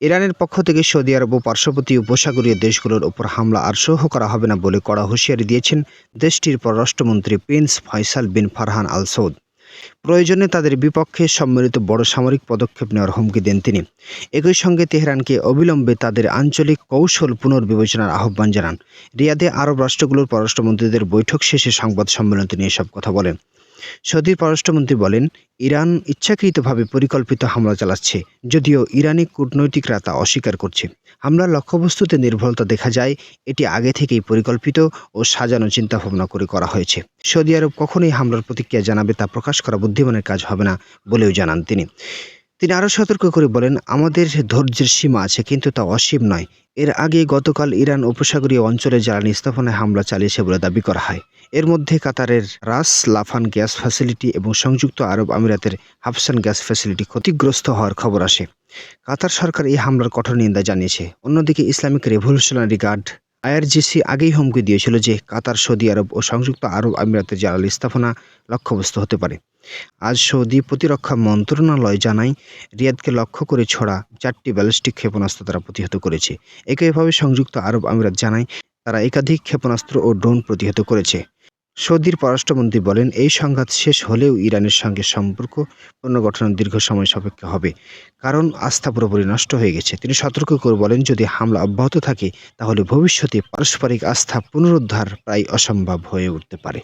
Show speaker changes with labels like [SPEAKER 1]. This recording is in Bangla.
[SPEAKER 1] ইরানের পক্ষ থেকে সৌদি আরব ও পার্শ্ববর্তী উপসাগরীয় দেশগুলোর ওপর হামলা আর সহ্য করা হবে না বলে কড়া হুঁশিয়ারি দিয়েছেন দেশটির পররাষ্ট্রমন্ত্রী প্রিন্স ফয়সাল বিন ফারহান আল সৌদ। প্রয়োজনে তাদের বিপক্ষে সম্মিলিত বড় সামরিক পদক্ষেপ নেওয়ার হুমকি দেন তিনি। একই সঙ্গে তেহরানকে অবিলম্বে তাদের আঞ্চলিক কৌশল পুনর্বিবেচনার আহ্বান জানান। রিয়াদে আরব রাষ্ট্রগুলোর পররাষ্ট্রমন্ত্রীদের বৈঠক শেষে সংবাদ সম্মেলনে তিনি এসব কথা বলেন। সৌদির পররাষ্ট্রমন্ত্রী বলেন, ইরান ইচ্ছাকৃতভাবে পরিকল্পিত হামলা চালাচ্ছে, যদিও ইরানি কূটনৈতিকরা তা অস্বীকার করছে। হামলার লক্ষ্যবস্তুতে নির্ভুলতা দেখা যায়, এটি আগে থেকেই পরিকল্পিত ও সাজানো চিন্তাভাবনা করে করা হয়েছে। সৌদি আরব কখনোই হামলার প্রতিক্রিয়া জানাবে তা প্রকাশ করা বুদ্ধিমানের কাজ হবে না বলেও জানান তিনি। তিনি আরও সতর্ক করে বলেন, আমাদের ধৈর্যের সীমা আছে, কিন্তু তা অসীম নয়। এর আগে গতকাল ইরান উপসাগরীয় অঞ্চলে জ্বালানি স্থাপনায় হামলা চালিয়েছে বলে দাবি করা হয়। এর মধ্যে কাতারের রাস লাফান গ্যাস ফ্যাসিলিটি এবং সংযুক্ত আরব আমিরাতের হাফসান গ্যাস ফ্যাসিলিটি ক্ষতিগ্রস্ত হওয়ার খবর আসে। কাতার সরকার এই হামলার কঠোর নিন্দা জানিয়েছে। অন্যদিকে ইসলামিক রেভলিউশনারি গার্ড আইআরজিসি আগেই হুমকি দিয়েছিল যে কাতার, সৌদি আরব ও সংযুক্ত আরব আমিরাতের জ্বালানি স্থাপনা লক্ষ্যবস্তু হতে পারে। আজ সৌদি প্রতিরক্ষা মন্ত্রণালয় জানায়, রিয়াদকে লক্ষ্য করে ছোড়া 4টি ব্যালিস্টিক ক্ষেপণাস্ত্র তারা প্রতিহত করেছে। একইভাবে সংযুক্ত আরব আমিরাত জানায়, তারা একাধিক ক্ষেপণাস্ত্র ও ড্রোন প্রতিহত করেছে। সৌদির পররাষ্ট্রমন্ত্রী বলেন, এই সংঘাত শেষ হলেও ইরানের সঙ্গে সম্পর্ক পুনর্গঠনের দীর্ঘ সময় সাপেক্ষ হবে, কারণ আস্থা পুরোপুরি নষ্ট হয়ে গেছে। তিনি সতর্ক করে বলেন, যদি হামলা অব্যাহত থাকে তাহলে ভবিষ্যতে পারস্পরিক আস্থা পুনরুদ্ধার প্রায় অসম্ভব হয়ে উঠতে পারে।